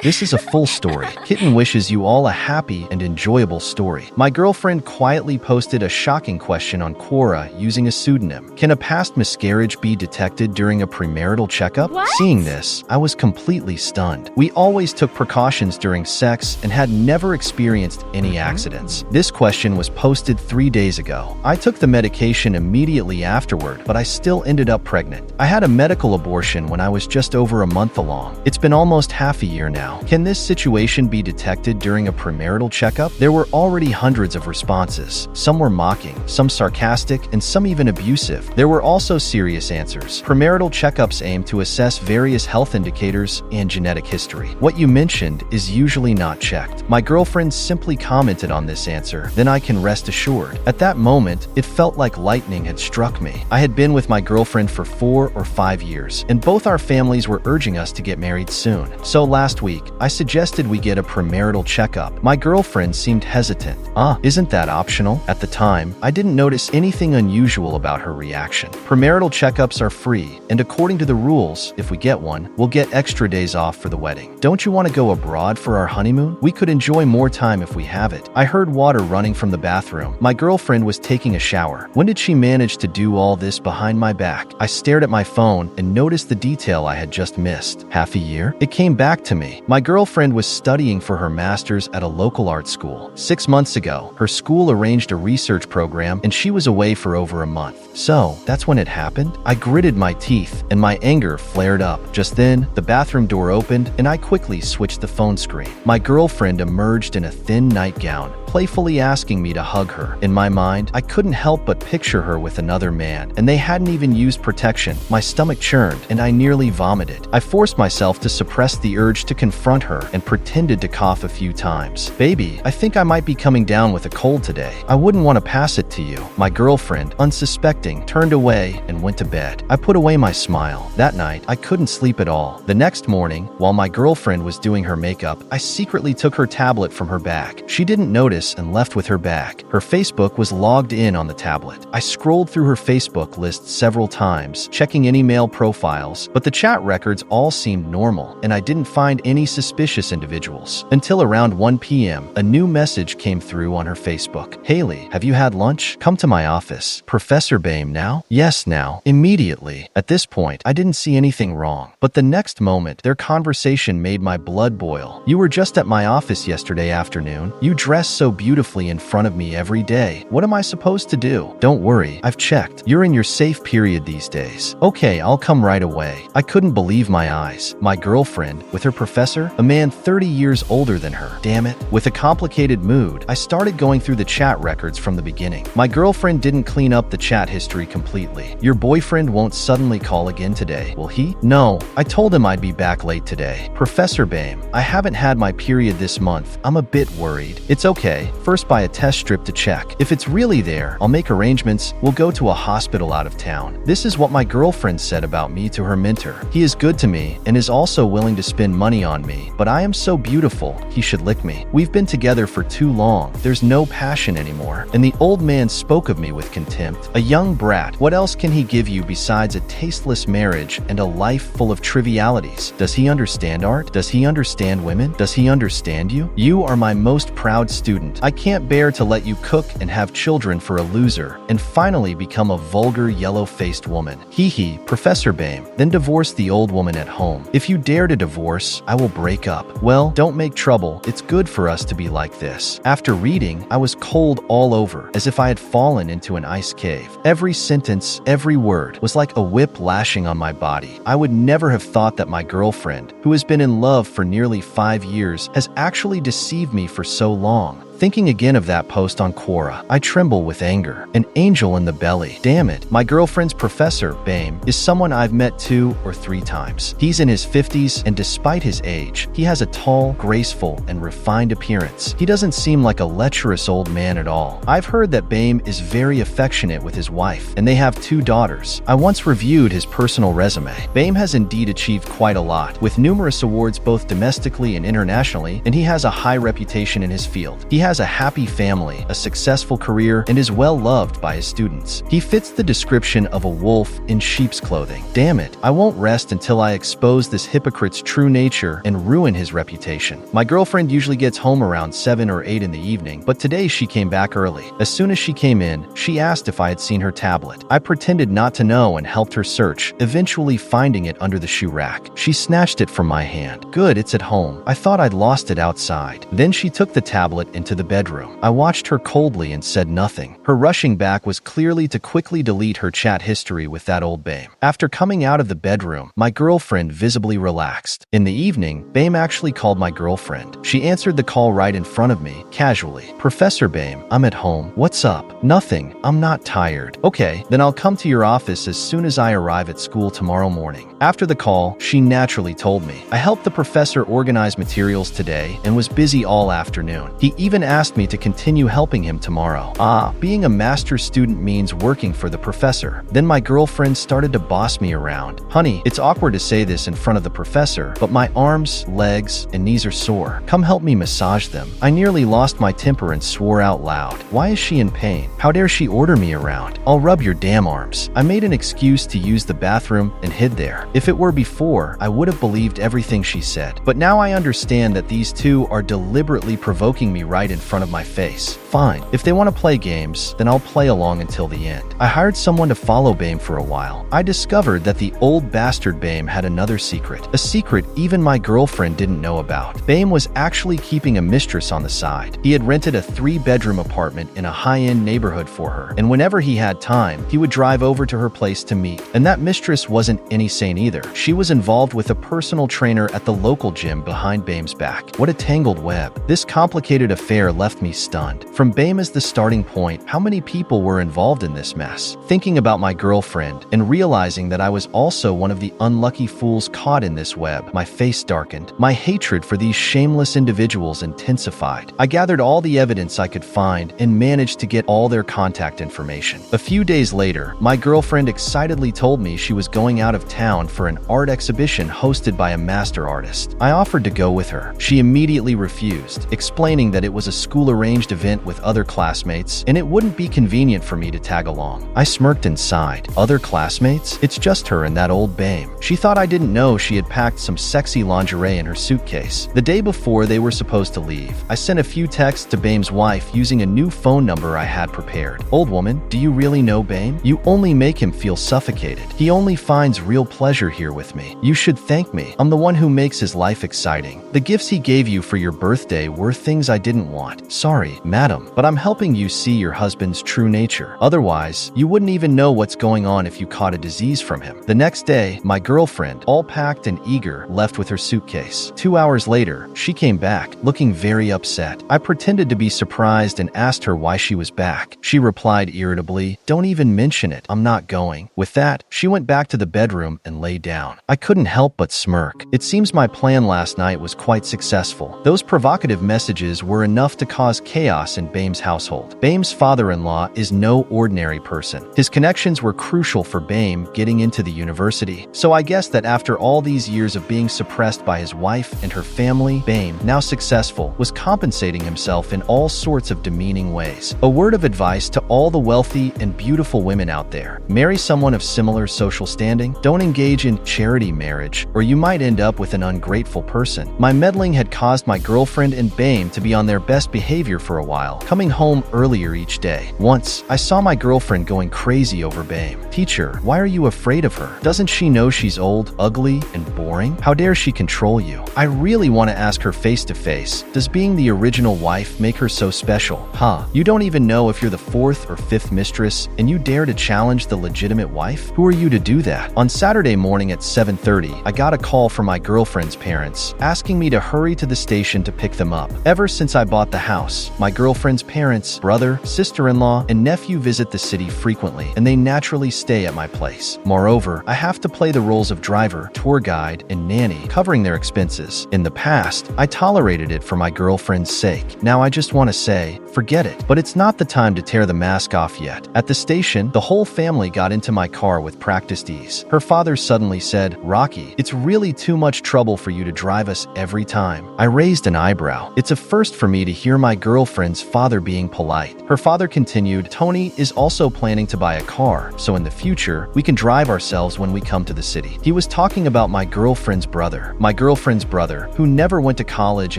This is a full story. Kitten wishes you all a happy and enjoyable story. My girlfriend quietly posted a shocking question on Quora using a pseudonym. Can a past miscarriage be detected during a premarital checkup? What? Seeing this, I was completely stunned. We always took precautions during sex and had never experienced any accidents. This question was posted 3 days ago. I took the medication immediately afterward, but I still ended up pregnant. I had a medical abortion when I was just over a month along. It's been almost half a year now. Can this situation be detected during a premarital checkup? There were already hundreds of responses. Some were mocking, some sarcastic, and some even abusive. There were also serious answers. Premarital checkups aim to assess various health indicators and genetic history. What you mentioned is usually not checked. My girlfriend simply commented on this answer, then I can rest assured. At that moment, it felt like lightning had struck me. I had been with my girlfriend for 4 or 5 years, and both our families were urging us to get married soon. So last week, I suggested we get a premarital checkup. My girlfriend seemed hesitant. Isn't that optional? At the time, I didn't notice anything unusual about her reaction. Premarital checkups are free, and according to the rules, if we get one, we'll get extra days off for the wedding. Don't you want to go abroad for our honeymoon? We could enjoy more time if we have it. I heard water running from the bathroom. My girlfriend was taking a shower. When did she manage to do all this behind my back? I stared at my phone and noticed the detail I had just missed. Half a year? It came back to me. My girlfriend was studying for her master's at a local art school. 6 months ago, her school arranged a research program and she was away for over a month. So, that's when it happened? I gritted my teeth and my anger flared up. Just then, the bathroom door opened and I quickly switched the phone screen. My girlfriend emerged in a thin nightgown, playfully asking me to hug her. In my mind, I couldn't help but picture her with another man, and they hadn't even used protection. My stomach churned, and I nearly vomited. I forced myself to suppress the urge to confront her and pretended to cough a few times. "Baby, I think I might be coming down with a cold today. I wouldn't want to pass it to you." My girlfriend, unsuspecting, turned away and went to bed. I put away my smile. That night, I couldn't sleep at all. The next morning, while my girlfriend was doing her makeup, I secretly took her tablet from her bag. She didn't notice and left with her bag. Her Facebook was logged in on the tablet. I scrolled through her Facebook list several times, checking any male profiles, but the chat records all seemed normal, and I didn't find any suspicious individuals. Until around 1 p.m., a new message came through on her Facebook. "Haley, have you had lunch? Come to my office. Professor Bame now?" "Yes, now." Immediately. At this point, I didn't see anything wrong. But the next moment, their conversation made my blood boil. "You were just at my office yesterday afternoon. You dress so beautifully in front of me every day. What am I supposed to do?" "Don't worry, I've checked. You're in your safe period these days." "Okay, I'll come right away." I couldn't believe my eyes. My girlfriend, with her professor, a man 30 years older than her. Damn it. With a complicated mood, I started going through the chat records from the beginning. My girlfriend didn't clean up the chat history completely. "Your boyfriend won't suddenly call again today, will he?" "No, I told him I'd be back late today." "Professor Bame, I haven't had my period this month. I'm a bit worried." "It's okay. First buy a test strip to check. If it's really there, I'll make arrangements. We'll go to a hospital out of town." This is what my girlfriend said about me to her mentor. "He is good to me and is also willing to spend money on me, but I am so beautiful, he should lick me. We've been together for too long. There's no passion anymore." And the old man spoke of me with contempt. "A young brat. What else can he give you besides a tasteless marriage and a life full of trivialities? Does he understand art? Does he understand women? Does he understand you? You are my most proud student. I can't bear to let you cook and have children for a loser, and finally become a vulgar, yellow-faced woman. Hee hee, Professor Bame." Then divorce the old woman at home. "If you dare to divorce, I will break up." Well, don't make trouble. It's good for us to be like this. After reading, I was cold all over, as if I had fallen into an ice cave. Every sentence, every word, was like a whip lashing on my body. I would never have thought that my girlfriend, who has been in love for nearly 5 years, has actually deceived me for so long. Thinking again of that post on Quora, I tremble with anger. An angel in the belly. Damn it. My girlfriend's Professor, Bame, is someone I've met 2 or 3 times. He's in his 50s, and despite his age, he has a tall, graceful, and refined appearance. He doesn't seem like a lecherous old man at all. I've heard that Bame is very affectionate with his wife, and they have 2 daughters. I once reviewed his personal resume. Bame has indeed achieved quite a lot, with numerous awards both domestically and internationally, and he has a high reputation in his field. He has a happy family, a successful career, and is well loved by his students. He fits the description of a wolf in sheep's clothing. Damn it, I won't rest until I expose this hypocrite's true nature and ruin his reputation. My girlfriend usually gets home around 7 or 8 in the evening, but today she came back early. As soon as she came in, she asked if I had seen her tablet. I pretended not to know and helped her search, eventually finding it under the shoe rack. She snatched it from my hand. Good, it's at home. I thought I'd lost it outside. Then she took the tablet into the bedroom. I watched her coldly and said nothing. Her rushing back was clearly to quickly delete her chat history with that old Bame. After coming out of the bedroom, my girlfriend visibly relaxed. In the evening, Bame actually called my girlfriend. She answered the call right in front of me, casually. "Professor Bame, I'm at home. What's up?" "Nothing. I'm not tired." "Okay, then I'll come to your office as soon as I arrive at school tomorrow morning." After the call, she naturally told me. I helped the professor organize materials today and was busy all afternoon. He even asked me to continue helping him tomorrow. Being a master's student means working for the professor. Then my girlfriend started to boss me around. "Honey, it's awkward to say this in front of the professor, but my arms, legs, and knees are sore. Come help me massage them." I nearly lost my temper and swore out loud. Why is she in pain? How dare she order me around? "I'll rub your damn arms." I made an excuse to use the bathroom and hid there. If it were before, I would have believed everything she said. But now I understand that these two are deliberately provoking me right in front of my face. Fine, if they want to play games, then I'll play along until the end. I hired someone to follow Bame for a while. I discovered that the old bastard Bame had another secret. A secret even my girlfriend didn't know about. Bame was actually keeping a mistress on the side. He had rented a 3-bedroom apartment in a high-end neighborhood for her, and whenever he had time, he would drive over to her place to meet. And that mistress wasn't any saint either. She was involved with a personal trainer at the local gym behind Bame's back. What a tangled web. This complicated affair left me stunned. From Bame as the starting point, how many people were involved in this mess? Thinking about my girlfriend and realizing that I was also one of the unlucky fools caught in this web, my face darkened. My hatred for these shameless individuals intensified. I gathered all the evidence I could find and managed to get all their contact information. A few days later, my girlfriend excitedly told me she was going out of town for an art exhibition hosted by a master artist. I offered to go with her. She immediately refused, explaining that it was a school-arranged event with other classmates and it wouldn't be convenient for me to tag along. I smirked and sighed. Other classmates? It's just her and that old Bame. She thought I didn't know she had packed some sexy lingerie in her suitcase. The day before they were supposed to leave, I sent a few texts to Bame's wife using a new phone number I had prepared. "Old woman, do you really know Bame? You only make him feel suffocated. He only finds real pleasure here with me. You should thank me. I'm the one who makes his life exciting. The gifts he gave you for your birthday were things I didn't want. Sorry, madam, but I'm helping you see your husband's true nature. Otherwise, you wouldn't even know what's going on if you caught a disease from him." The next day, my girlfriend, all packed and eager, left with her suitcase. 2 hours later, she came back, looking very upset. I pretended to be surprised and asked her why she was back. She replied irritably, "Don't even mention it. I'm not going." With that, she went back to the bedroom and lay down. I couldn't help but smirk. It seems my plan last night was quite successful. Those provocative messages were enough to cause chaos in Bame's household. Bame's father-in-law is no ordinary person. His connections were crucial for Bame getting into the university. So I guess that after all these years of being suppressed by his wife and her family, Bame, now successful, was compensating himself in all sorts of demeaning ways. A word of advice to all the wealthy and beautiful women out there: marry someone of similar social standing. Don't engage in charity marriage, or you might end up with an ungrateful person. My meddling had caused my girlfriend and Bame to be on their best behavior for a while, coming home earlier each day. Once, I saw my girlfriend going crazy over Bame. "Teacher, why are you afraid of her? Doesn't she know she's old, ugly, and boring? How dare she control you?" I really want to ask her face to face, does being the original wife make her so special? You don't even know if you're the 4th or 5th mistress, and you dare to challenge the legitimate wife? Who are you to do that? On Saturday morning at 7:30, I got a call from my girlfriend's parents, asking me to hurry to the station to pick them up. Ever since I bought the house, my girlfriend's parents, brother, sister-in-law, and nephew visit the city frequently, and they naturally stay at my place. Moreover, I have to play the roles of driver, tour guide, and nanny, covering their expenses. In the past, I tolerated it for my girlfriend's sake. Now I just want to say, forget it. But it's not the time to tear the mask off yet. At the station, the whole family got into my car with practiced ease. Her father suddenly said, "Rocky, it's really too much trouble for you to drive us every time." I raised an eyebrow. It's a first for me to hear my girlfriend's father being polite. Her father continued, "Tony is also planning to buy a car, so in the future, we can drive ourselves when we come to the city." He was talking about my girlfriend's brother. My girlfriend's brother, who never went to college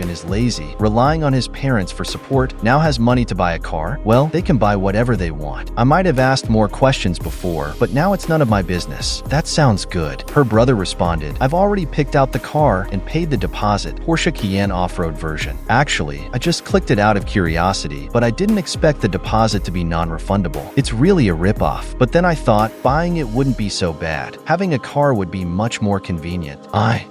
and is lazy, relying on his parents for support, now has money to buy a car. Well, they can buy whatever they want. I might have asked more questions before, but now it's none of my business. That sounds good. Her brother responded, "I've already picked out the car and paid the deposit. Porsche Cayenne off-road version. Actually, I just clicked it out of curiosity, but I didn't expect the deposit to be non-refundable. It's really a ripoff." But then I thought, buying it wouldn't be so bad. Having a car would be much more convenient.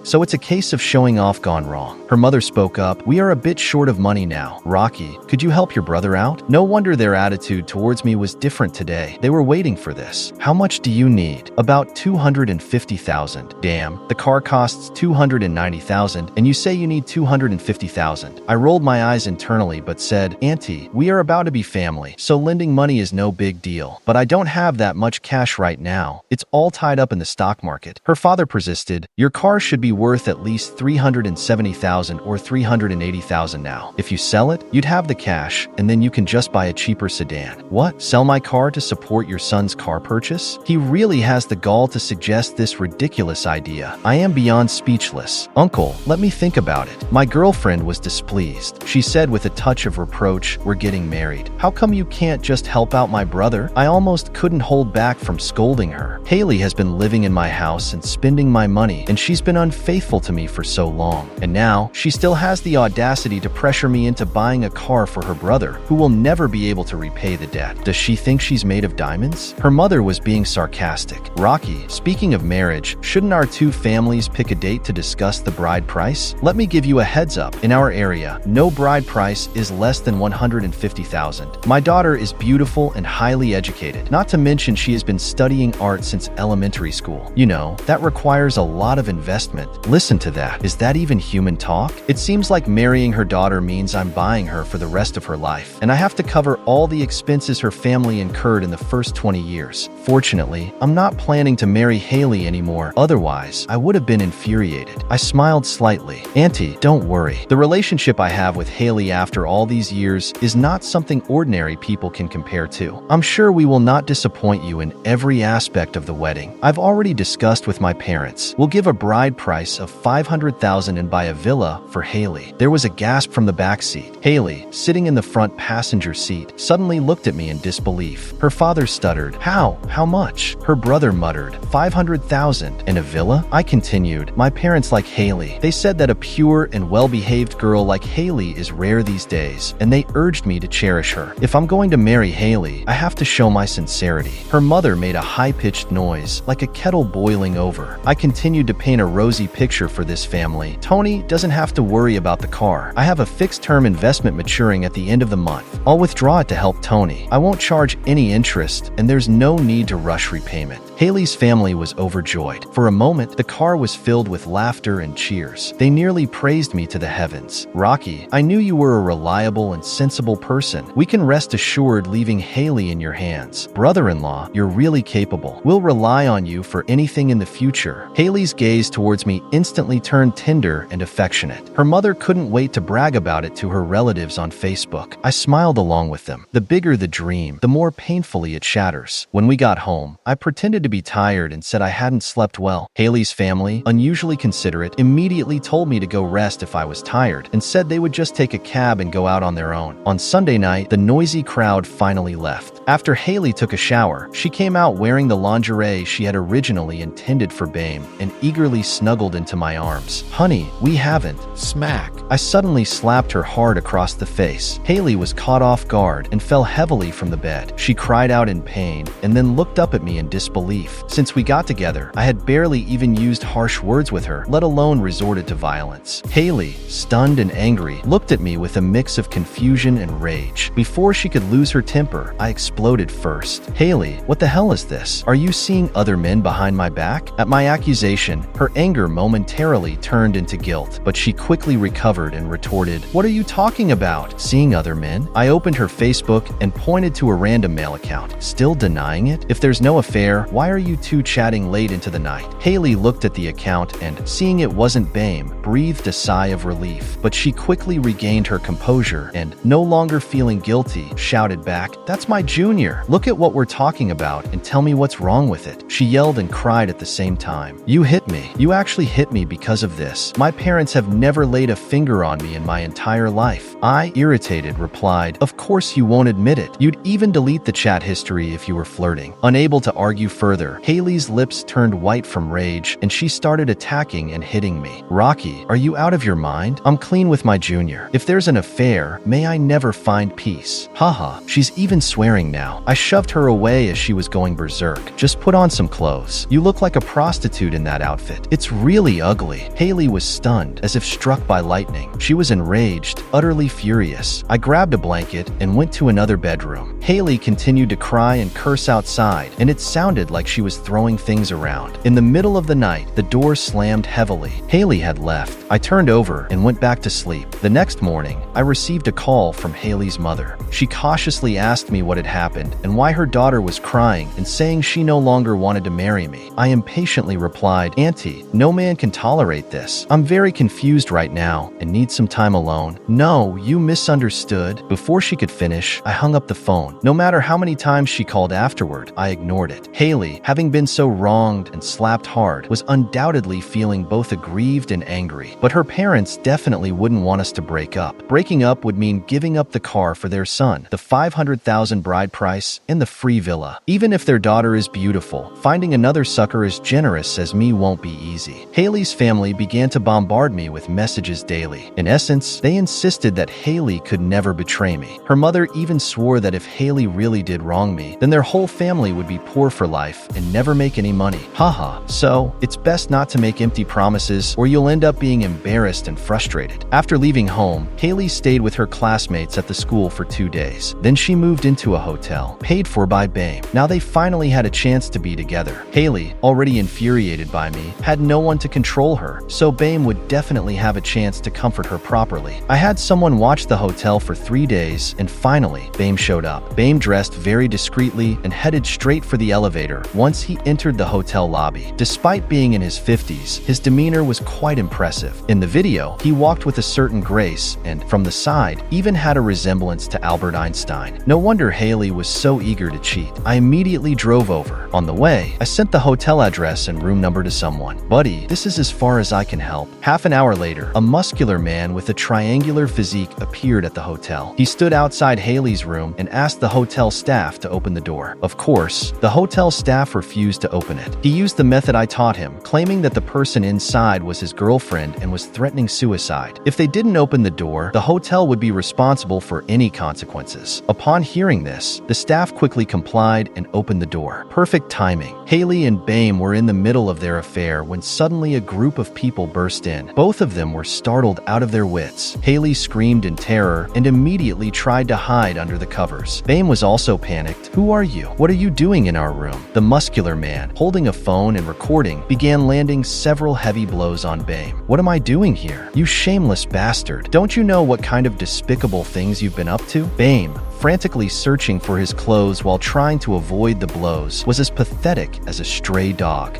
So it's a case of showing off gone wrong. Her mother spoke up, "We are a bit short of money now. Rocky, could you help your brother out?" No wonder their attitude towards me was different today. They were waiting for this. "How much do you need?" "About $250,000. Damn, the car costs $290,000 and you say you need $250,000. I rolled my eyes internally but said, "Auntie, we are about to be family, so lending money is no big deal. But I don't have that much cash right now. It's all tied up in the stock market." Her father persisted, "Your car should be worth at least $370,000 or $380,000 now. If you sell it, you'd have the cash, and then you can just buy a cheaper sedan." "What? Sell my car to support your son's car purchase?" He really has the gall to suggest this ridiculous idea. I am beyond speechless. "Uncle, let me think about it." My girlfriend was displeased. She said with a touch of reproach, "We're getting married. How come you can't just help out my brother?" I almost couldn't hold back from scolding her. "Haley has been living in my house and spending my money, and she's been unfaithful to me for so long. And now, she still has the audacity to pressure me into buying a car for her brother, who will never be able to repay the debt. Does she think she's made of diamonds?" Her mother was being sarcastic. "Rocky, speaking of marriage, shouldn't our two families pick a date to discuss the bride price? Let me give you a heads up. In our area, no bride price is less than $150,000. My daughter is beautiful and highly educated. Not to mention she has been studying art since elementary school. You know, that requires a lot of investment." Listen to that. Is that even human talk? It seems like marrying her daughter means I'm buying her for the rest of her life, and I have to cover all the expenses her family incurred in the first 20 years. Fortunately, I'm not planning to marry Haley anymore. Otherwise, I would have been infuriated. I smiled slightly. "Auntie, don't worry. The relationship I have with Haley after all these years is not something ordinary people can compare to. I'm sure we will not disappoint you in every aspect of the wedding. I've already discussed with my parents. We'll give a bride price of $500,000 and buy a villa for Haley." There was a gasp from the back seat. Haley, sitting in the front passenger seat, suddenly looked at me in disbelief. Her father stuttered, "How? How much?" Her brother muttered, $500,000 and a villa? I continued, "My parents like Haley. They said that a pure and well-behaved girl like Haley is rare these days, and they urged me to cherish her. If I'm going to marry Haley, I have to show my sincerity." Her mother made a high-pitched noise, like a kettle boiling over. I continued to paint a rosy picture for this family. "Tony doesn't have to worry about the car. I have a fixed-term investment maturing at the end of the month. I'll withdraw it to help Tony. I won't charge any interest, and there's no need to rush repayment." Haley's family was overjoyed. For a moment, the car was filled with laughter and cheers. They nearly praised me to the heavens. "Rocky, I knew you were a reliable and sensible person. We can rest assured leaving Haley in your hands. Brother-in-law, you're really capable. We'll rely on you for anything in the future." Haley's gaze towards me instantly turned tender and affectionate. Her mother couldn't wait to brag about it to her relatives on Facebook. I smiled along with them. The bigger the dream, the more painfully it shatters. When we got home, I pretended to be tired and said I hadn't slept well. Haley's family, unusually considerate, immediately told me to go rest if I was tired and said they would just take a cab and go out on their own. On Sunday night, the noisy crowd finally left. After Haley took a shower, she came out wearing the lingerie she had originally intended for Bame and eagerly snuggled into my arms. "Honey, we haven't." Smack. I suddenly slapped her hard across the face. Haley was caught off guard and fell heavily from the bed. She cried out in pain and then looked up at me in disbelief. Since we got together, I had barely even used harsh words with her, let alone resorted to violence. Haley, stunned and angry, looked at me with a mix of confusion and rage. Before she could lose her temper, I exploded first. "Haley, what the hell is this? Are you seeing other men behind my back?" At my accusation, her anger momentarily turned into guilt, but she quickly recovered and retorted, "What are you talking about? Seeing other Min? I opened her Facebook and pointed to a random mail account. Still denying it? If there's no affair, why are you two chatting late into the night? Haley looked at the account and, seeing it wasn't Bame, breathed a sigh of relief. But she quickly regained her composure and, no longer feeling guilty, shouted back, "That's my junior. Look at what we're talking about and tell me what's wrong with it." She yelled and cried at the same time. "You hit me. You actually hit me because of this. My parents have never laid a finger on me in my entire life." I, irritated, replied, "Of course you won't admit it. You'd even delete the chat history if you were flirting." Unable to argue further, Haley's lips turned white from rage and she started attacking and hitting me. "Rocky, are you out of your mind? I'm clean with my junior. If there's an affair, may I never find peace." Haha, she's even swearing now. I shoved her away as she was going berserk. "Just put on some clothes. You look like a prostitute in that outfit. It's really ugly." Haley was stunned, as if struck by lightning. She was enraged, utterly furious. I grabbed a blanket and went to another bedroom. Haley continued to cry and curse outside, and it sounded like she was throwing things around. In the middle of the night, the door slammed heavily. Haley had left. I turned over and went back to sleep. The next morning, I received a call from Haley's mother. She cautiously asked me what had happened and why her daughter was crying and saying she no longer wanted to marry me. I impatiently replied, "Auntie, no man can tolerate this. I'm very confused right now and need some time alone." "No, you misunderstood." Before she could finish, I hung up the phone. No matter how many times she called afterward, I ignored it. Haley, having been so wronged and slapped hard, was undoubtedly feeling both aggrieved and angry. But her parents definitely wouldn't want us to break up. Breaking up would mean giving up the car for their son, the $500,000 bride price, and the free villa. Even if their daughter is beautiful, finding another sucker as generous as me won't be easy. Haley's family began to bombard me with messages daily. In essence, they insisted that Haley could never betray me. Her mother even swore that if Haley really did wrong me, then their whole family would be poor for life and never make any money. Haha. So, it's best not to make empty promises or you'll end up being embarrassed and frustrated. After leaving home, Haley stayed with her classmates at the school for 2 days. Then she moved into a hotel, paid for by Bame. Now they finally had a chance to be together. Haley, already infuriated by me, had no one to control her, so Bame would definitely have a chance to comfort her properly. I had someone watch the hotel for 3 days, and finally, Bame showed up. Bame dressed very discreetly and headed straight for the elevator once he entered the hotel lobby. Despite being in his 50s, his demeanor was quite impressive. In the video, he walked with a certain grace and, from the side, even had a resemblance to Albert Einstein. No wonder Haley was so eager to cheat. I immediately drove over. On the way, I sent the hotel address and room number to someone. "Buddy, this is as far as I can help." Half an hour later, a muscular man with a triangular physique appeared at the hotel. He stood outside Haley's room and asked the hotel staff to open the door. Of course, the hotel staff refused to open it. He used the method I taught him, claiming that the person inside was his girlfriend and was threatening suicide. If they didn't open the door, the hotel would be responsible for any consequences. Upon hearing this, the staff quickly complied and opened the door. Perfect timing. Haley and Bame were in the middle of their affair when suddenly a group of people burst in. Both of them were startled out of their wits. Haley screamed in terror and immediately tried to hide under the covers. Bame was also panicked. "Who are you? What are you doing in our room?" The muscular man, holding a phone and recording, began landing several heavy blows on Bame. "What am I doing here? You shameless bastard. Don't you know what kind of despicable things you've been up to?" Bame, frantically searching for his clothes while trying to avoid the blows, was as pathetic as a stray dog.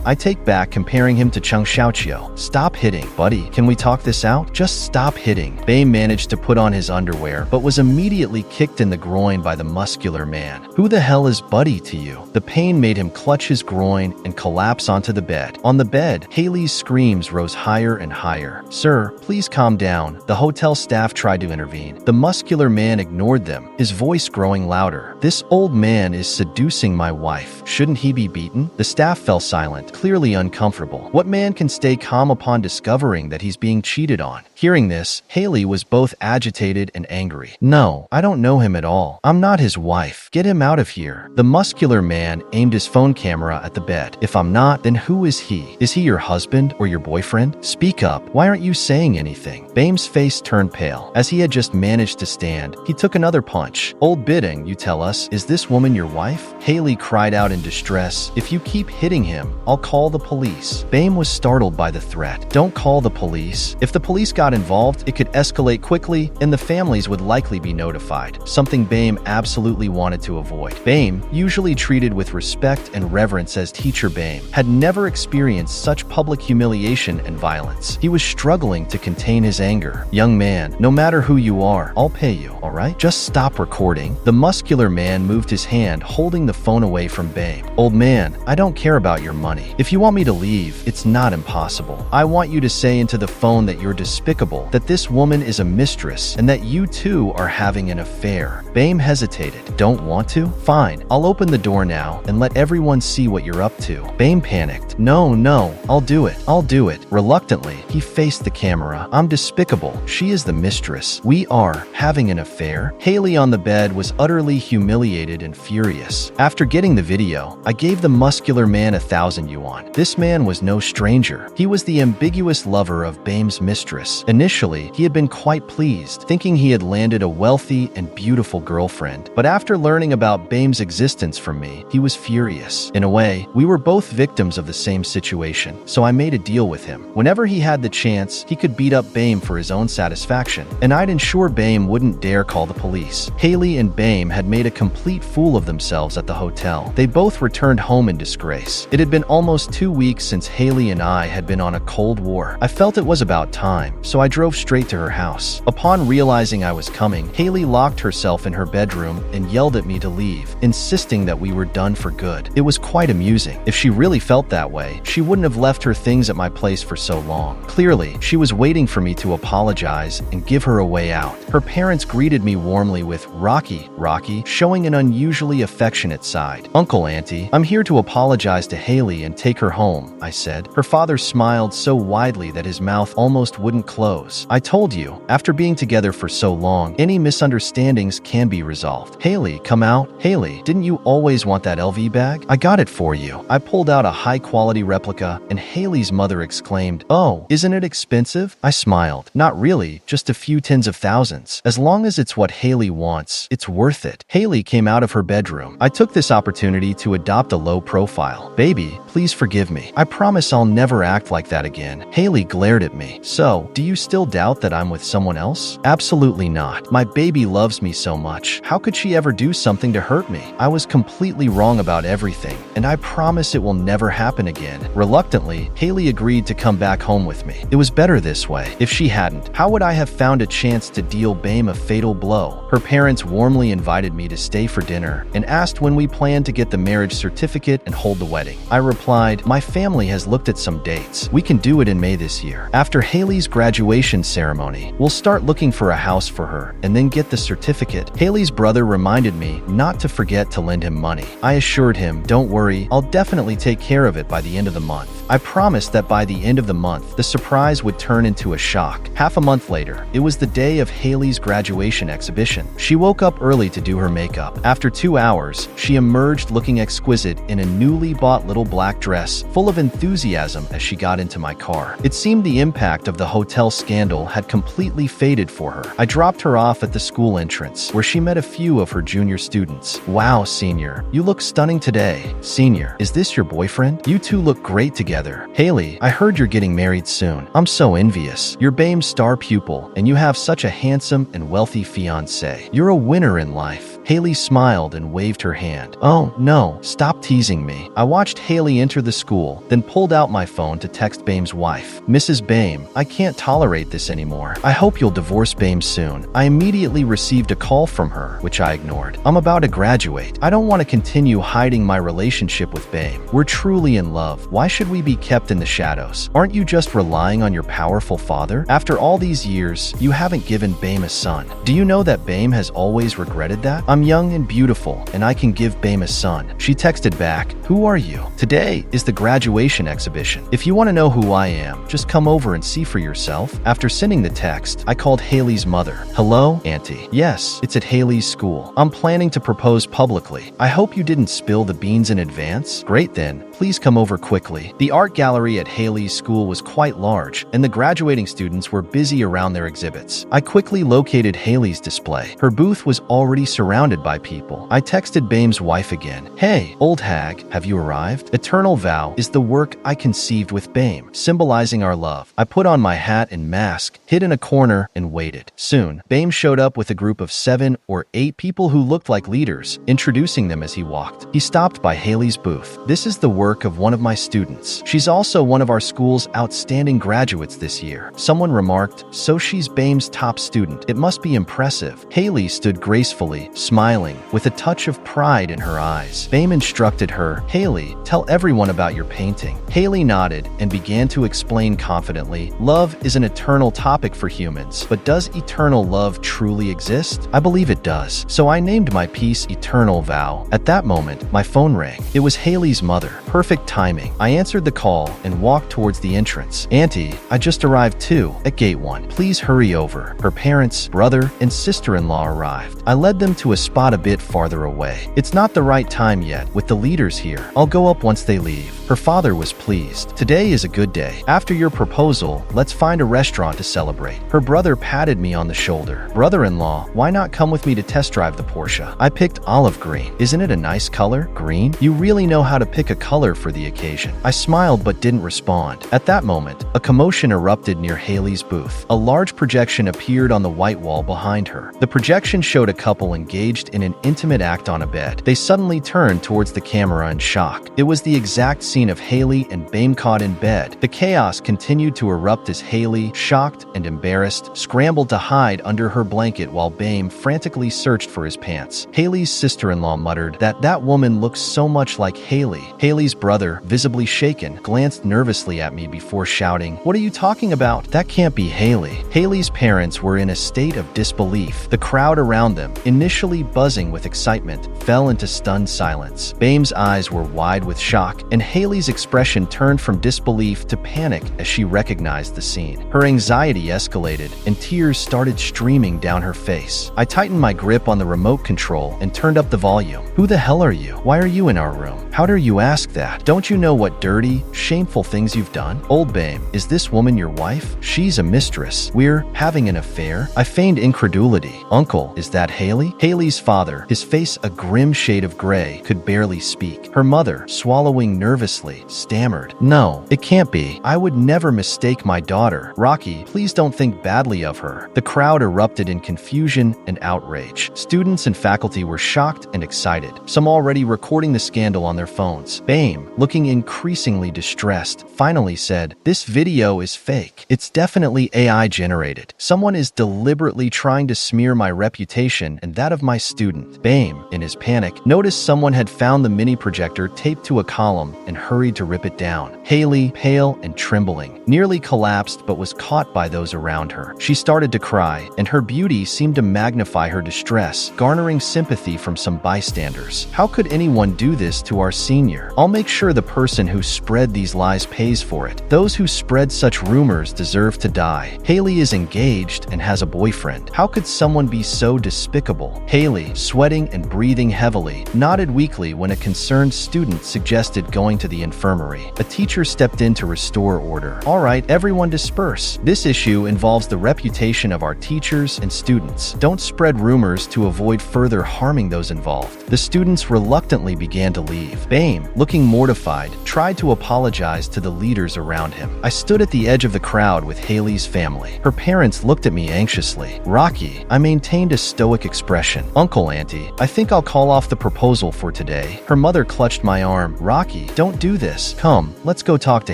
I take back comparing him to Chung Xiaoqiu. "Stop hitting. Buddy, can we talk this out? Just stop hitting." Bame managed to put on his underwear, but was immediately kicked in the groin by the muscular man. "Who the hell is Buddy to you?" The pain made him clutch his groin and collapse onto the bed. On the bed, Haley's screams rose higher and higher. "Sir, please calm down." The hotel staff tried to intervene. The muscular man ignored them, his voice growing louder. "This old man is seducing my wife. Shouldn't he be beaten?" The staff fell silent, clearly uncomfortable. What man can stay calm upon discovering that he's being cheated on? Hearing this, Haley was both agitated and angry. "No, I don't know him at all. I'm not his wife. Get him out of here." The muscular man aimed his phone camera at the bed. "If I'm not, then who is he? Is he your husband or your boyfriend? Speak up. Why aren't you saying anything?" Bame's face turned pale. As he had just managed to stand, he took another punch. "Old bidding, you tell us. Is this woman your wife?" Haley cried out in distress. "If you keep hitting him, I'll call the police." Bame was startled by the threat. "Don't call the police. If the police got got involved, it could escalate quickly, and the families would likely be notified, something Bame absolutely wanted to avoid. Bame, usually treated with respect and reverence as Teacher Bame, had never experienced such public humiliation and violence. He was struggling to contain his anger. "Young man, no matter who you are, I'll pay you, all right? Just stop recording." The muscular man moved his hand, holding the phone away from Bame. "Old man, I don't care about your money. If you want me to leave, it's not impossible. I want you to say into the phone that you're despicable, that this woman is a mistress, and that you two are having an affair." Bame hesitated. "Don't want to? Fine, I'll open the door now and let everyone see what you're up to." Bame panicked. No, I'll do it. Reluctantly, he faced the camera. "I'm despicable. She is the mistress. We are having an affair." Haley on the bed was utterly humiliated and furious. After getting the video, I gave the muscular man 1,000 yuan. This man was no stranger. He was the ambiguous lover of Bame's mistress. Initially, he had been quite pleased, thinking he had landed a wealthy and beautiful girlfriend. But after learning about Bame's existence from me, he was furious. In a way, we were both victims of the same situation, so I made a deal with him. Whenever he had the chance, he could beat up Bame for his own satisfaction, and I'd ensure Bame wouldn't dare call the police. Haley and Bame had made a complete fool of themselves at the hotel. They both returned home in disgrace. It had been almost 2 weeks since Haley and I had been on a cold war. I felt it was about time, so I drove straight to her house. Upon realizing I was coming, Haley locked herself in her bedroom and yelled at me to leave, insisting that we were done for good. It was quite amusing. If she really felt that way, she wouldn't have left her things at my place for so long. Clearly, she was waiting for me to apologize and give her a way out. Her parents greeted me warmly with Rocky, showing an unusually affectionate side. "Uncle, Auntie, I'm here to apologize to Haley and take her home," I said. Her father smiled so widely that his mouth almost wouldn't close. "I told you, after being together for so long, any misunderstandings can be resolved. Haley, come out. Haley, didn't you always want that LV bag? I got it for you." I pulled out a high-quality replica, and Haley's mother exclaimed, "Oh, isn't it expensive?" I smiled. "Not really, just a few tens of thousands. As long as it's what Haley wants, it's worth it." Haley came out of her bedroom. I took this opportunity to adopt a low profile. "Baby, please forgive me. I promise I'll never act like that again." Haley glared at me. "So, do you still doubt that I'm with someone else?" "Absolutely not. My baby loves me so much. How could she ever do something to hurt me? I was completely wrong about everything, and I promise it will never happen again." Reluctantly, Haley agreed to come back home with me. It was better this way. If she hadn't, how would I have found a chance to deal Bame a fatal blow? Her parents warmly invited me to stay for dinner and asked when we planned to get the marriage certificate and hold the wedding. I replied, "My family has looked at some dates. We can do it in May this year. After Haley's graduation ceremony, we'll start looking for a house for her and then get the certificate." Haley's brother reminded me not to forget to lend him money. I assured him, "Don't worry, I'll definitely take care of it by the end of the month." I promised that by the end of the month, the surprise would turn into a shock. Half a month later, it was the day of Haley's graduation exhibition. She woke up early to do her makeup. After 2 hours, she emerged looking exquisite in a newly bought little black dress, full of enthusiasm as she got into my car. It seemed the impact of the hotel scandal had completely faded for her. I dropped her off at the school entrance, where she met a few of her junior students. "Wow, senior, you look stunning today." "Senior, is this your boyfriend? You two look great together." "Haley, I heard you're getting married soon. I'm so envious. You're Bame's star pupil, and you have such a handsome and wealthy fiancé. You're a winner in life." Haley smiled and waved her hand. "Oh, no, stop teasing me." I watched Haley enter the school, then pulled out my phone to text Bame's wife. "Mrs. Bame, I can't tolerate this anymore. I hope you'll divorce Bame soon." I immediately received a call from her, which I ignored. "I'm about to graduate. I don't want to continue hiding my relationship with Bame. We're truly in love. Why should we be kept in the shadows? Aren't you just relying on your powerful father? After all these years, you haven't given Bame a son. Do you know that Bame has always regretted that? I'm young and beautiful, and I can give Bame a son." She texted back, "Who are you? Today is the graduation exhibition. If you want to know who I am, just come over and see for yourself." After sending the text, I called Haley's mother. "Hello, Auntie. Yes, it's at Haley's school. I'm planning to propose publicly. I hope you didn't spill the beans in advance." "Great then. please come over quickly. The art gallery at Haley's school was quite large, and the graduating students were busy around their exhibits. I quickly located Haley's display. Her booth was already surrounded by people. I texted Bame's wife again. Hey, old hag, have you arrived? Eternal Vow is the work I conceived with Bame, symbolizing our love. I put on my hat and mask, hid in a corner, and waited. Soon, Bame showed up with a group of 7 or 8 people who looked like leaders, introducing them as he walked. He stopped by Haley's booth. This is the work of one of my students. She's also one of our school's outstanding graduates this year. Someone remarked, so she's Bame's top student. It must be impressive. Haley stood gracefully, smiling, with a touch of pride in her eyes. Bame instructed her, Haley, tell everyone about your painting. Haley nodded and began to explain confidently, love is an eternal topic for humans, but does eternal love truly exist? I believe it does. So I named my piece Eternal Vow. At that moment, my phone rang. It was Haley's mother. Perfect timing. I answered the call and walked towards the entrance. Auntie, I just arrived too, at gate 1. Please hurry over. Her parents, brother, and sister-in-law arrived. I led them to a spot a bit farther away. It's not the right time yet, with the leaders here. I'll go up once they leave. Her father was pleased. Today is a good day. After your proposal, let's find a restaurant to celebrate. Her brother patted me on the shoulder. Brother-in-law, why not come with me to test drive the Porsche? I picked olive green. Isn't it a nice color? Green? You really know how to pick a color for the occasion. I smiled but didn't respond. At that moment, a commotion erupted near Haley's booth. A large projection appeared on the white wall behind her. The projection showed a couple engaged in an intimate act on a bed. They suddenly turned towards the camera in shock. It was the exact scene of Haley and Bame caught in bed. The chaos continued to erupt as Haley, shocked and embarrassed, scrambled to hide under her blanket while Bame frantically searched for his pants. Haley's sister-in-law muttered that woman looks so much like Haley. Haley's brother, visibly shaken, glanced nervously at me before shouting, "What are you talking about? That can't be Haley." Haley's parents were in a state of disbelief. The crowd around them, initially buzzing with excitement, fell into stunned silence. Bame's eyes were wide with shock, and Haley's expression turned from disbelief to panic as she recognized the scene. Her anxiety escalated, and tears started streaming down her face. I tightened my grip on the remote control and turned up the volume. "Who the hell are you? Why are you in our room? How dare you ask that? Don't you know what dirty, shameful things you've done? Old Bame, is this woman your wife? She's a mistress. We're having an affair?" I feigned incredulity. "Uncle, is that Haley?" Haley's father, his face a grim shade of gray, could barely speak. Her mother, swallowing nervously, stammered, "No, it can't be. I would never mistake my daughter. Rocky, please don't think badly of her." The crowd erupted in confusion and outrage. Students and faculty were shocked and excited, some already recording the scandal on their phones. Bame, looking increasingly distressed, finally said, "This video is fake. It's definitely AI generated. Someone is deliberately trying to smear my reputation and that of my student." Bame, in his panic, noticed someone had found the mini projector taped to a column and hurried to rip it down. Haley, pale and trembling, nearly collapsed but was caught by those around her. She started to cry, and her beauty seemed to magnify her distress, garnering sympathy from some bystanders. "How could anyone do this to our senior? I'll make sure the person who spread these lies pays for it. Those who spread such rumors deserve to die. Haley is engaged and has a boyfriend. How could someone be so despicable?" Haley, sweating and breathing heavily, nodded weakly when a concerned student suggested going to the infirmary. A teacher stepped in to restore order. "All right, everyone disperse. This issue involves the reputation of our teachers and students. Don't spread rumors to avoid further harming those involved." The students reluctantly began to leave. Bame, looking mortified, tried to apologize to the leaders around him. I stood at the edge of the crowd with Haley's family. Her parents looked at me anxiously. "Rocky," I maintained a stoic expression. "Uncle, Auntie, I think I'll call off the proposal for today." Her mother clutched my arm. "Rocky, don't do this. Come, let's go talk to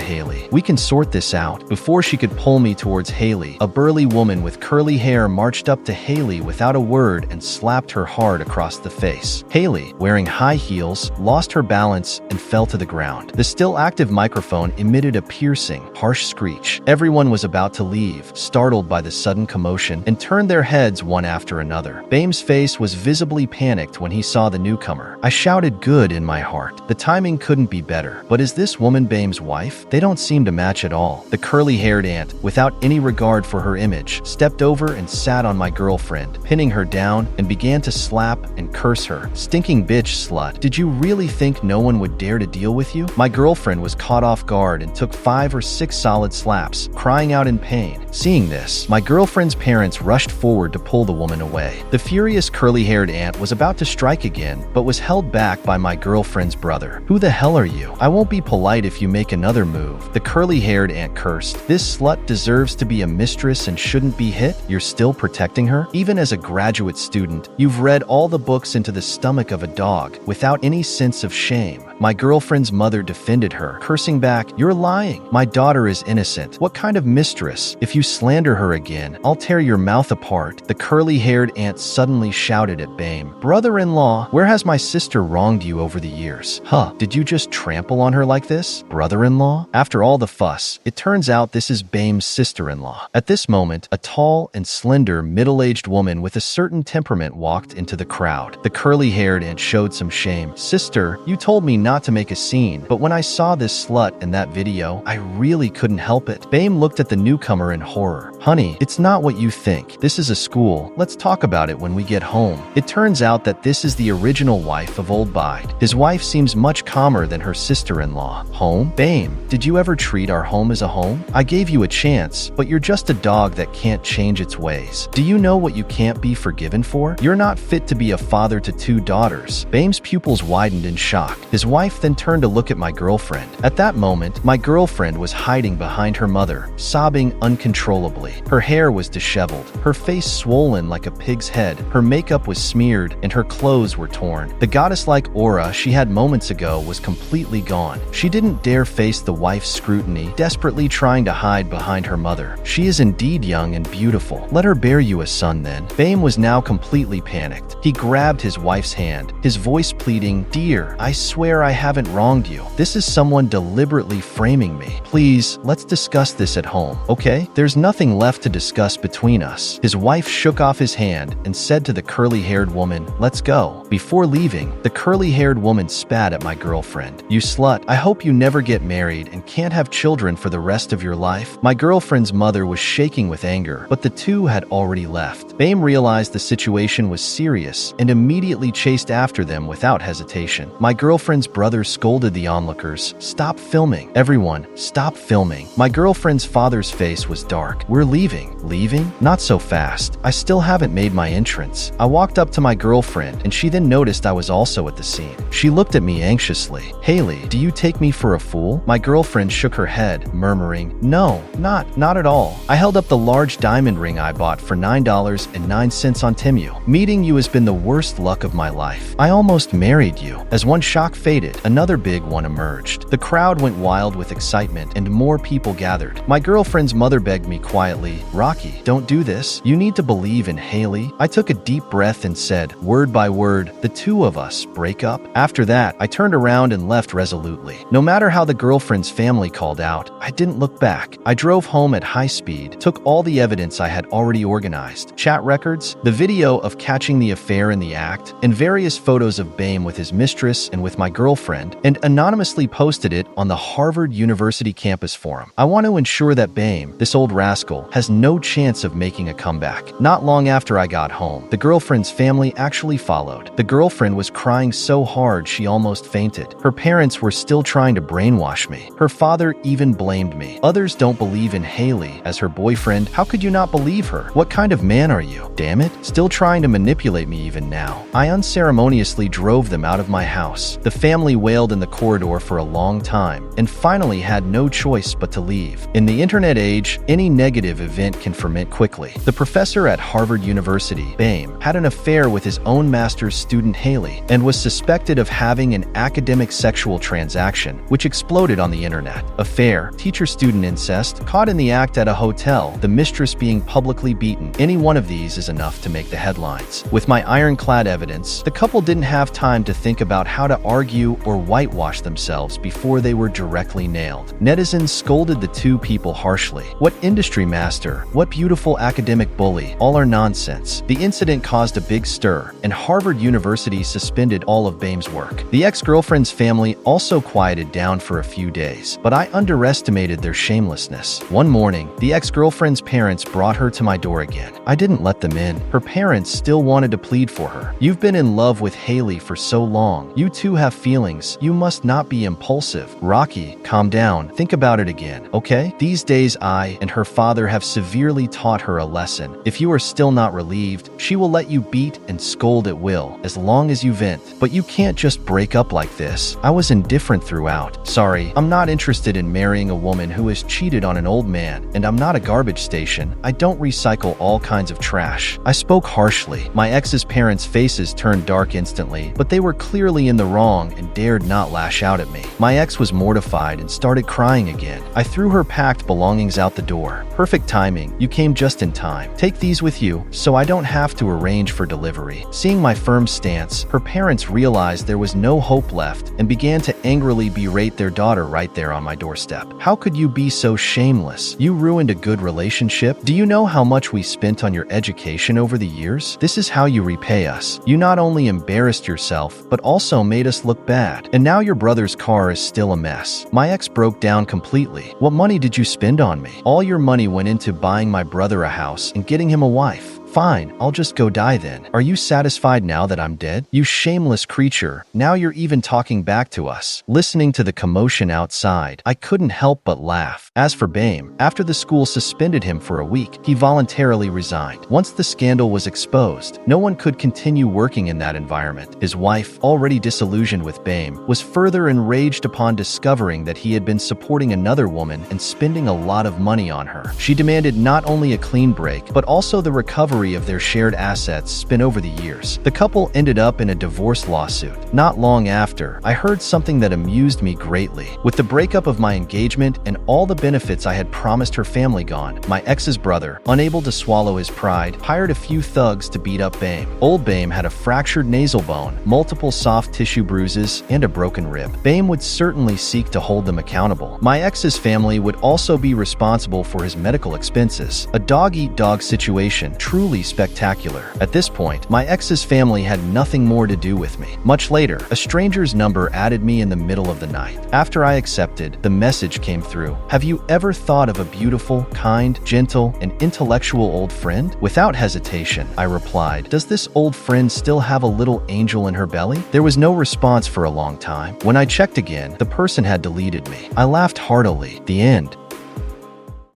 Haley. We can sort this out." Before she could pull me towards Haley, a burly woman with curly hair marched up to Haley without a word and slapped her hard across the face. Haley, wearing high heels, lost her balance and fell to the ground. The still active microphone emitted a piercing, harsh screech. Everyone was about to leave, startled by the sudden commotion, and turned their heads one after another. Bame's face was visibly panicked when he saw the newcomer. I shouted good in my heart. The timing couldn't be better. But is this woman Bame's wife? They don't seem to match at all. The curly-haired aunt, without any regard for her image, stepped over and sat on my girlfriend, pinning her down, and began to slap and curse her. "Stinking bitch slut. Did you really think no one would dare to deal with you? My girlfriend was caught off guard and took 5 or 6 solid slaps, crying out in pain. Seeing this, my girlfriend's parents rushed forward to pull the woman away. The furious curly-haired aunt was about to strike again, but was held back by my girlfriend's brother. "Who the hell are you? I won't be polite if you make another move," the curly-haired aunt cursed. "This slut deserves to be a mistress and shouldn't be hit. You're still protecting her? Even as a graduate student, you've read all the books into the stomach of a dog without any sense of shame." My girlfriend's mother defended her, cursing back, "You're lying. My daughter is innocent. What kind of mistress? If you slander her again, I'll tear your mouth apart." The curly-haired aunt suddenly shouted at Bame, "Brother-in-law, where has my sister wronged you over the years? Huh, did you just trample on her like this? Brother-in-law?" After all the fuss, it turns out this is Bame's sister-in-law. At this moment, a tall and slender middle-aged woman with a certain temperament walked into the crowd. The curly-haired aunt showed some shame. "Sister, you told me not to make a scene, but when I saw this slut in that video, I really couldn't help it." Bame looked at the newcomer in horror. "Honey, it's not what you think. This is a school. Let's talk about it when we get home." It turns out that this is the original wife of Old Bide. His wife seems much calmer than her sister-in-law. "Home? Bame, did you ever treat our home as a home? I gave you a chance, but you're just a dog that can't change its ways. Do you know what you can't be forgiven for? You're not fit to be a father to 2 daughters." Bame's pupils widened in shock. His wife then turned to look at my girlfriend. At that moment, my girlfriend was hiding behind her mother, sobbing uncontrollably. Her hair was disheveled, her face swollen like a pig's head, her makeup was smeared, and her clothes were torn. The goddess-like aura she had moments ago was completely gone. She didn't dare face the wife's scrutiny, desperately trying to hide behind her mother. "She is indeed young and beautiful. Let her bear you a son then." Bame was now completely panicked. He grabbed his wife's hand, his voice pleading, "Dear, I swear I haven't wronged you. This is someone deliberately framing me. Please, let's discuss this at home, okay? There's nothing left to discuss between us." His wife shook off his hand and said to the curly-haired woman, "Let's go." Before leaving, the curly-haired woman spat at my girlfriend. "You slut, I hope you never get married and can't have children for the rest of your life." My girlfriend's mother was shaking with anger, but the two had already left. Bame realized the situation was serious and immediately chased after them without hesitation. My girlfriend's brother scolded the onlookers, "Stop filming. Everyone, stop filming." My girlfriend's father's face was dark. "We're leaving." "Leaving? Not so fast. I still haven't made my entrance." I walked up to my girlfriend and she then noticed I was also at the scene. She looked at me anxiously. "Haley, do you take me for a fool?" My girlfriend shook her head, murmuring, "No, not at all. I held up the large diamond ring I bought for $9.09 on Temu. Meeting you has been the worst luck of my life. I almost married you." As one shock faded, another big one emerged. The crowd went wild with excitement and more people gathered. My girlfriend's mother begged me quietly, "Rocky, don't do this. You need to believe in Haley." I took a deep breath and said, word by word, "The two of us break up." After that, I turned around and left resolutely. No matter how the girlfriend's family called out, I didn't look back. I drove home at high speed, took all the evidence I had already organized, chat records, the video of catching the affair in the act, and various photos of Bame with his mistress and with my girlfriend, and anonymously posted it on the Harvard University campus forum. I want to ensure that Bame, this old rascal, has no chance of making a comeback. Not long after I got home, the girlfriend's family actually followed. The girlfriend was crying so hard she almost fainted. Her parents were still trying to brainwash me. Her father even blamed me. "Others don't believe in Haley as her boyfriend. How could you not believe her? What kind of man are you? Damn it, still trying to manipulate me even now." I unceremoniously drove them out of my house. The family wailed in the corridor for a long time and finally had no choice but to leave. In the internet age, any negative event can ferment quickly. The professor at Harvard University, Bame, had an affair with his own master's student Haley and was suspected of having an academic sexual transaction, which exploded on the internet. Affair, teacher-student incest, caught in the act at a hotel, the mistress being publicly beaten. Any one of these is enough to make the headlines. With my ironclad evidence, the couple didn't have time to think about how to argue or whitewash themselves before they were directly nailed. Netizens scolded the two people harshly. "What industry master? What beautiful academic bully? All are nonsense." The incident caused a big stir, and Harvard University suspended all of Bame's work. The ex-girlfriend's family also quieted down for a few days, but I underestimated their shamelessness. One morning, the ex-girlfriend's parents brought her to my door again. I didn't let them in. Her parents still wanted to plead for her. "You've been in love with Haley for so long. You two have feelings feelings. You must not be impulsive. Rocky, calm down. Think about it again, okay? These days I and her father have severely taught her a lesson. If you are still not relieved, she will let you beat and scold at will, as long as you vent. But you can't just break up like this. I was indifferent throughout. Sorry, I'm not interested in marrying a woman who has cheated on an old man, and I'm not a garbage station. I don't recycle all kinds of trash. I spoke harshly. My ex's parents' faces turned dark instantly, but they were clearly in the wrong and dared not lash out at me. My ex was mortified and started crying again. I threw her packed belongings out the door. Perfect timing. You came just in time. Take these with you, so I don't have to arrange for delivery. Seeing my firm stance, her parents realized there was no hope left and began to angrily berate their daughter right there on my doorstep. How could you be so shameless? You ruined a good relationship. Do you know how much we spent on your education over the years? This is how you repay us. You not only embarrassed yourself, but also made us look bad. And now your brother's car is still a mess. My ex broke down completely. What money did you spend on me? All your money went into buying my brother a house and getting him a wife. Fine, I'll just go die then. Are you satisfied now that I'm dead? You shameless creature. Now you're even talking back to us. Listening to the commotion outside, I couldn't help but laugh. As for Bame, after the school suspended him for a week, he voluntarily resigned. Once the scandal was exposed, no one could continue working in that environment. His wife, already disillusioned with Bame, was further enraged upon discovering that he had been supporting another woman and spending a lot of money on her. She demanded not only a clean break, but also the recovery of their shared assets spent over the years. The couple ended up in a divorce lawsuit. Not long after, I heard something that amused me greatly. With the breakup of my engagement and all the benefits I had promised her family gone, my ex's brother, unable to swallow his pride, hired a few thugs to beat up Bame. Old Bame had a fractured nasal bone, multiple soft tissue bruises, and a broken rib. Bame would certainly seek to hold them accountable. My ex's family would also be responsible for his medical expenses. A dog-eat-dog situation, truly spectacular. At this point, my ex's family had nothing more to do with me. Much later, a stranger's number added me in the middle of the night. After I accepted, the message came through. Have you ever thought of a beautiful, kind, gentle, and intellectual old friend? Without hesitation, I replied, does this old friend still have a little angel in her belly? There was no response for a long time. When I checked again, the person had deleted me. I laughed heartily. The end.